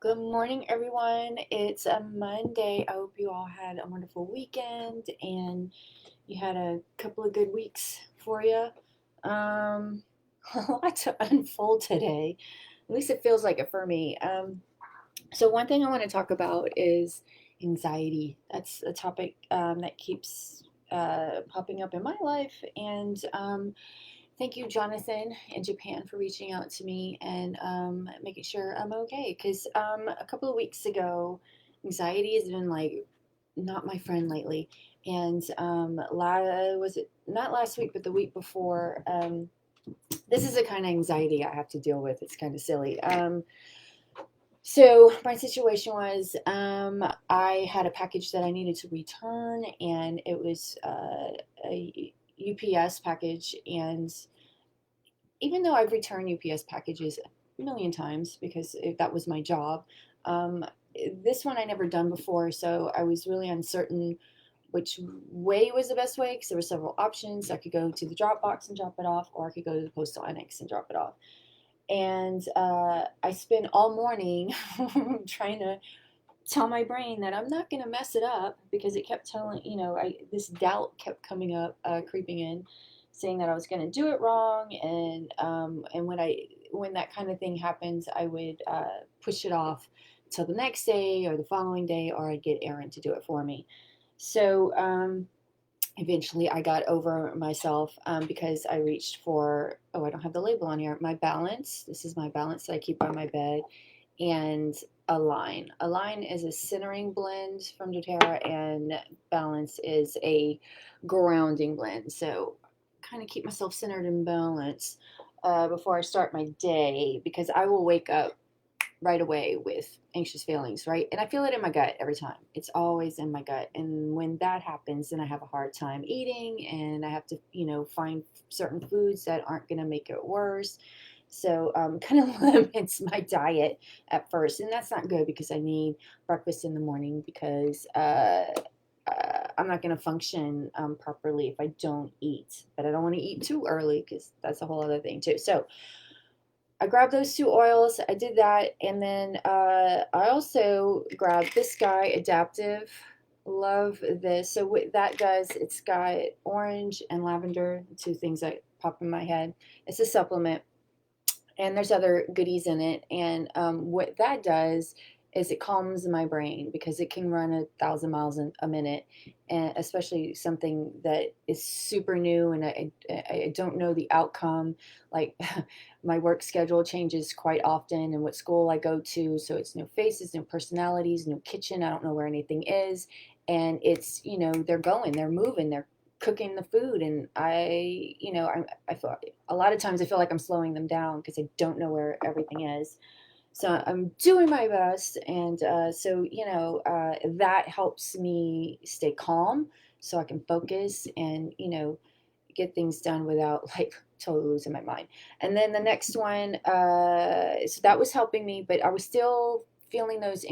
Good morning, everyone. It's a Monday. I hope you all had a wonderful weekend and you had a couple of good weeks for you. Um, a lot to unfold today. At least it feels like it for me. So one thing I want to talk about is anxiety. That's a topic that keeps popping up in my life, and thank you, Jonathan, in Japan, for reaching out to me and making sure I'm okay. Because a couple of weeks ago, anxiety has been like not my friend lately. And was it not last week, but the week before? This is the kind of anxiety I have to deal with. It's kind of silly. So my situation was I had a package that I needed to return, and it was a UPS package, and even though I've returned UPS packages a million times because that was my job, um, this one I never done before, so I was really uncertain which way was the best way because there were several options. I could go to the drop box and drop it off, or I could go to the postal annex and drop it off. And I spent all morning trying to tell my brain that I'm not going to mess it up because it kept telling, this doubt kept coming up, creeping in, saying that I was going to do it wrong. And when that kind of thing happens, I would push it off till the next day or the following day, or I'd get Aaron to do it for me. So eventually I got over myself because I reached for, oh, I don't have the label on here, my balance. This is my balance that I keep on my bed, and a line. A line is a centering blend from doTERRA, and balance is a grounding blend. So kind of keep myself centered and balanced before I start my day, because I will wake up right away with anxious feelings, right? And I feel it in my gut every time. It's always in my gut. And when that happens, then I have a hard time eating, and I have to, find certain foods that aren't going to make it worse. So kind of limits my diet at first. And that's not good because I need breakfast in the morning, because I'm not going to function properly if I don't eat. But I don't want to eat too early because that's a whole other thing too. So I grabbed those two oils. I did that, and then I also grabbed this guy, Adaptiv. Love this. So what that does, it's got orange and lavender, two things that pop in my head. It's a supplement, and there's other goodies in it. And what that does is it calms my brain because it can run 1,000 miles a minute, and especially something that is super new and I don't know the outcome. Like my work schedule changes quite often, and what school I go to, so it's new faces, new personalities, new kitchen. I don't know where anything is, and it's they're moving, they're cooking the food, and I feel a lot of times I feel like I'm slowing them down because I don't know where everything is. So I'm doing my best, and that helps me stay calm, so I can focus and get things done without like totally losing my mind. And then the next one, so that was helping me, but I was still feeling those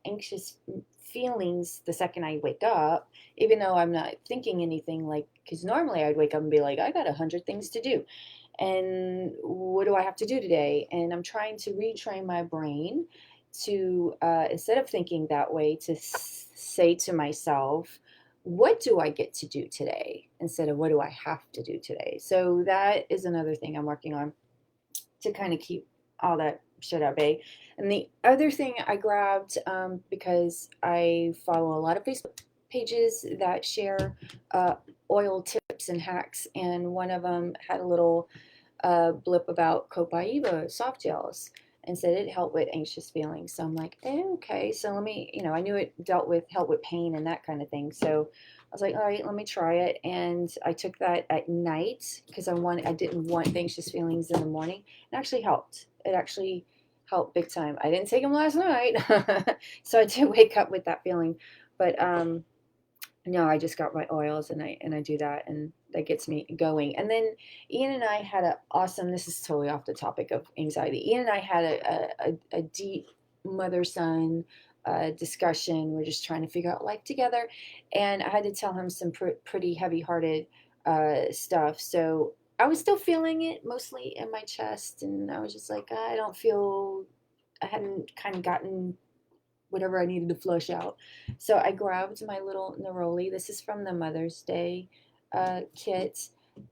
anxious feelings the second I wake up, even though I'm not thinking anything, like, because normally I'd wake up and be like, I got 100 things to do. And what do I have to do today? And I'm trying to retrain my brain to, instead of thinking that way, to say to myself, what do I get to do today instead of what do I have to do today? So that is another thing I'm working on to kind of keep all that shit at bay. And the other thing I grabbed, because I follow a lot of Facebook pages that share oil tips and hacks, and one of them had a little blip about Copaiba soft gels and said it helped with anxious feelings. So I'm like, okay, so let me, I knew it help with pain and that kind of thing. So I was like, all right, let me try it. And I took that at night because I didn't want the anxious feelings in the morning. It actually helped. It actually helped big time. I didn't take them last night, so I did wake up with that feeling. But no, I just got my oils, and I do that, and that gets me going. And then Ian and I had a awesome. This is totally off the topic of anxiety. Ian and I had a deep mother son discussion. We're just trying to figure out life together, and I had to tell him some pretty heavy hearted stuff. So I was still feeling it mostly in my chest, and I was just like, I don't feel I hadn't kind of gotten whatever I needed to flush out. So I grabbed my little neroli. This is from the Mother's Day kit.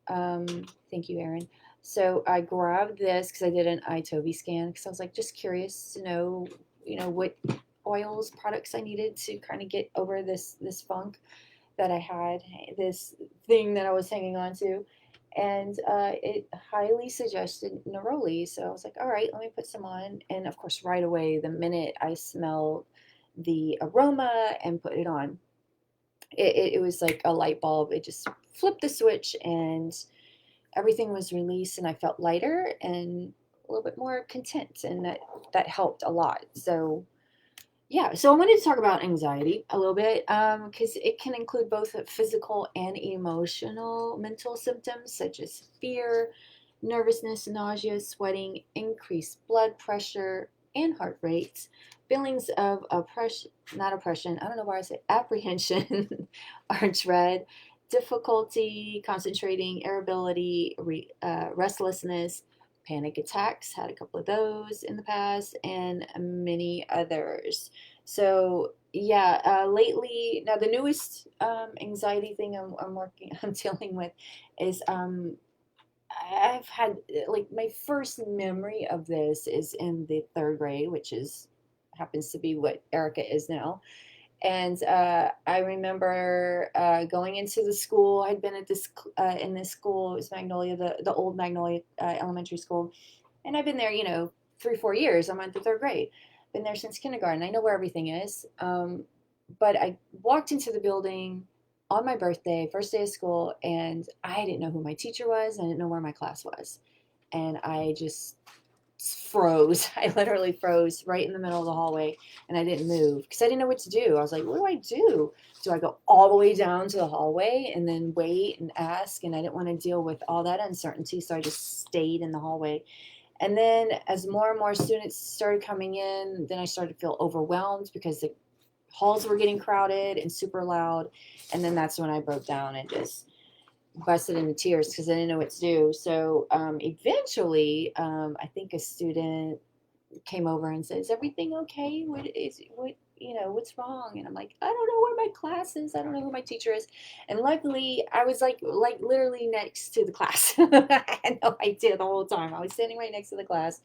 Um, Thank you, Erin. So I grabbed this because I did an iToby scan because I was like just curious to know, what oils, products I needed to kind of get over this funk that I had, this thing that I was hanging on to. And it highly suggested neroli. So I was like, all right, let me put some on. And of course, right away, the minute I smelled the aroma and put it on, it was like a light bulb. It just flipped the switch and everything was released and I felt lighter and a little bit more content. And that helped a lot. So yeah, so I wanted to talk about anxiety a little bit because it can include both physical and emotional mental symptoms such as fear, nervousness, nausea, sweating, increased blood pressure and heart rates, feelings of oppression, not oppression, I don't know why I say apprehension or dread, difficulty concentrating, irritability, restlessness, panic attacks, had a couple of those in the past, and many others. So yeah, lately, now the newest anxiety thing I'm dealing with is I've had like my first memory of this is in the third grade, which is happens to be what Erica is now. And I remember going into the school. I'd been at this in this school. It was Magnolia, the old Magnolia Elementary School, and I've been there, 3, 4 years. I'm at the third grade. Been there since kindergarten. I know where everything is. But I walked into the building on my birthday, first day of school, and I didn't know who my teacher was. I didn't know where my class was, and I just froze. I literally froze right in the middle of the hallway and I didn't move because I didn't know what to do. I was like, what do I do? Do I go all the way down to the hallway and then wait and ask? And I didn't want to deal with all that uncertainty. So I just stayed in the hallway. And then as more and more students started coming in, then I started to feel overwhelmed because the halls were getting crowded and super loud. And then that's when I broke down and just busted into tears because I didn't know what to do. So eventually, I think a student came over and said, "Is everything okay? What's wrong?" And I'm like, "I don't know where my class is. I don't know who my teacher is." And luckily, I was like literally next to the class. I had no idea the whole time. I was standing right next to the class,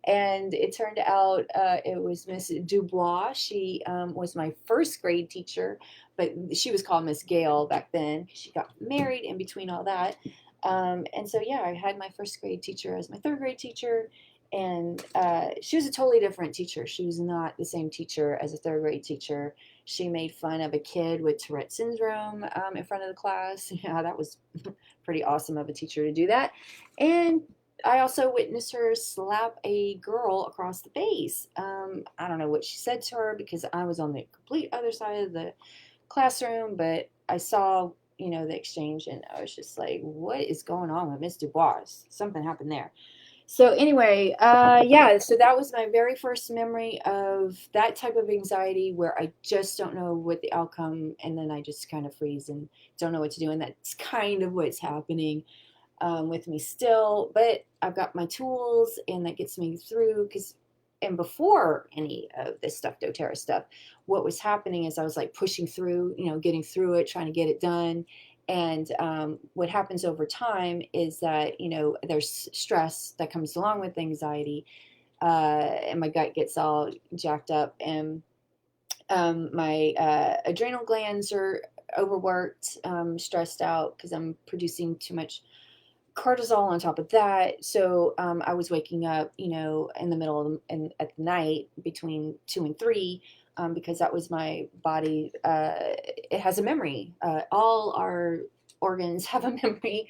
and it turned out it was Miss Dubois. She was my first grade teacher, but she was called Miss Gale back then. She got married in between all that. And so, yeah, I had my first grade teacher as my third grade teacher, and she was a totally different teacher. She was not the same teacher as a third grade teacher. She made fun of a kid with Tourette syndrome in front of the class. Yeah, that was pretty awesome of a teacher to do that. And I also witnessed her slap a girl across the face. I don't know what she said to her because I was on the complete other side of the classroom, but I saw, the exchange and I was just like, what is going on with Miss Dubois? Something happened there. So anyway, yeah, so that was my very first memory of that type of anxiety where I just don't know what the outcome, and then I just kind of freeze and don't know what to do. And that's kind of what's happening with me still, but I've got my tools and that gets me through and before any of this stuff, doTERRA stuff, what was happening is I was like pushing through, getting through it, trying to get it done. And what happens over time is that, there's stress that comes along with anxiety, and my gut gets all jacked up, and my adrenal glands are overworked, stressed out because I'm producing too much cortisol on top of that. So I was waking up, in the middle of and at night between 2 and 3, because that was my body. It has a memory. All our organs have a memory,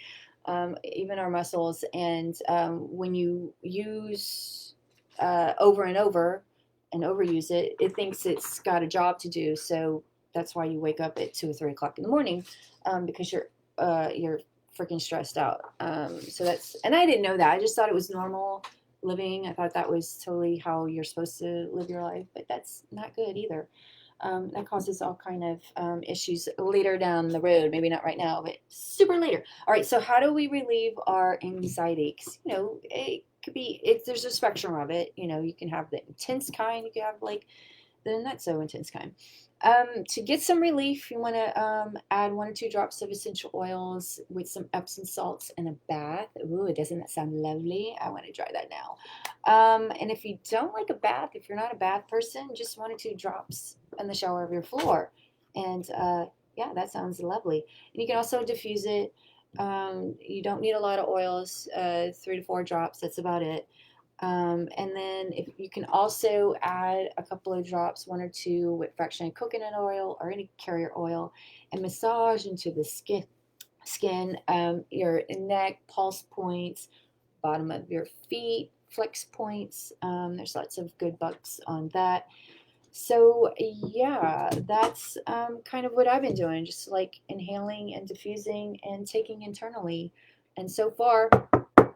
even our muscles. And when you use over and over and overuse it, it thinks it's got a job to do. So that's why you wake up at 2 or 3 o'clock in the morning, because you're freaking stressed out. And I didn't know that. I just thought it was normal living. I thought that was totally how you're supposed to live your life, but that's not good either. That causes all kind of issues later down the road. Maybe not right now, but super later. All right. So how do we relieve our anxiety? 'Cause, could be, there's a spectrum of it. You know, you can have the intense kind, you can have like the not so intense kind. To get some relief, you want to add 1 or 2 drops of essential oils with some Epsom salts and a bath. Ooh, doesn't that sound lovely? I want to try that now. And if you don't like a bath, if you're not a bath person, just 1 or 2 drops on the shower of your floor. And yeah, that sounds lovely. And you can also diffuse it. You don't need a lot of oils, 3 to 4 drops, that's about it. And then if you can also add a couple of drops, 1 or 2 with fractionated coconut oil or any carrier oil, and massage into the skin, your neck, pulse points, bottom of your feet, flex points. There's lots of good bugs on that. So yeah, that's kind of what I've been doing, just like inhaling and diffusing and taking internally. And so far,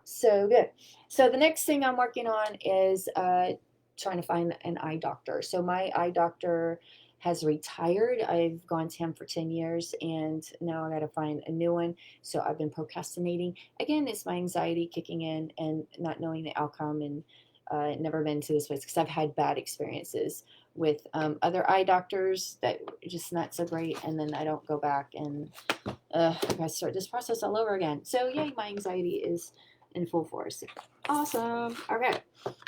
so good. So the next thing I'm working on is trying to find an eye doctor. So my eye doctor has retired. I've gone to him for 10 years and now I got to find a new one. So I've been procrastinating. Again, it's my anxiety kicking in and not knowing the outcome, and never been to this place because I've had bad experiences with other eye doctors that are just not so great. And then I don't go back and I gotta start this process all over again. So yay, my anxiety is in full force. Awesome. Okay.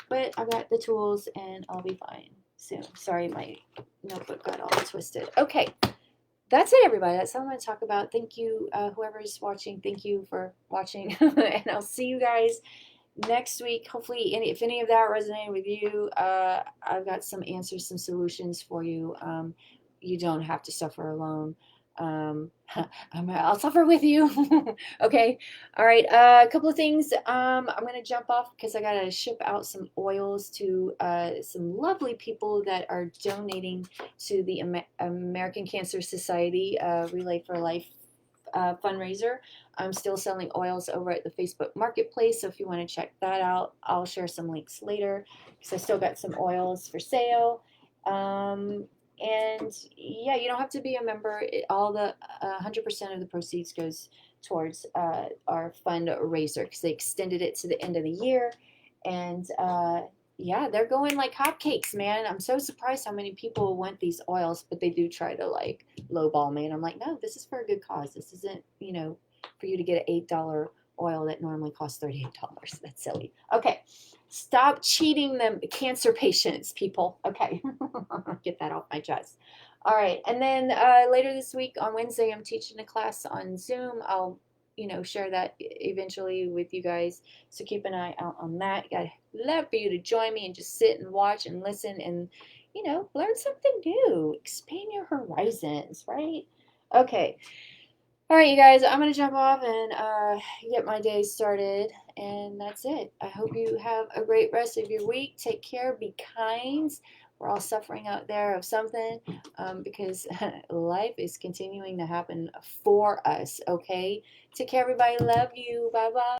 But I got the tools and I'll be fine soon. Sorry, my notebook got all twisted. Okay. That's it, everybody. That's all I'm going to talk about. Thank you, whoever's watching. Thank you for watching. And I'll see you guys next week. Hopefully, if any of that resonated with you, I've got some answers, some solutions for you. You don't have to suffer alone. I'll suffer with you. Okay. All right. A couple of things. I'm going to jump off because I got to ship out some oils to some lovely people that are donating to the American Cancer Society Relay for Life fundraiser. I'm still selling oils over at the Facebook Marketplace, so if you want to check that out, I'll share some links later because I still got some oils for sale. And yeah, you don't have to be a member. All the 100% of the proceeds goes towards our fundraiser because they extended it to the end of the year. And yeah, they're going like hotcakes, man. I'm so surprised how many people want these oils, but they do try to like lowball me. And I'm like, no, this is for a good cause. This isn't, you know, for you to get an $8 oil that normally costs $38. That's silly. Okay. Stop cheating them cancer patients, people. Okay. Get that off my chest. All right. And then later this week on Wednesday, I'm teaching a class on Zoom. I'll, you know, share that eventually with you guys. So keep an eye out on that. I'd love for you to join me and just sit and watch and listen and, you know, learn something new. Expand your horizons, right? Okay. All right, you guys, I'm going to jump off and get my day started, and that's it. I hope you have a great rest of your week. Take care. Be kind. We're all suffering out there of something because life is continuing to happen for us, okay? Take care, everybody. Love you. Bye-bye.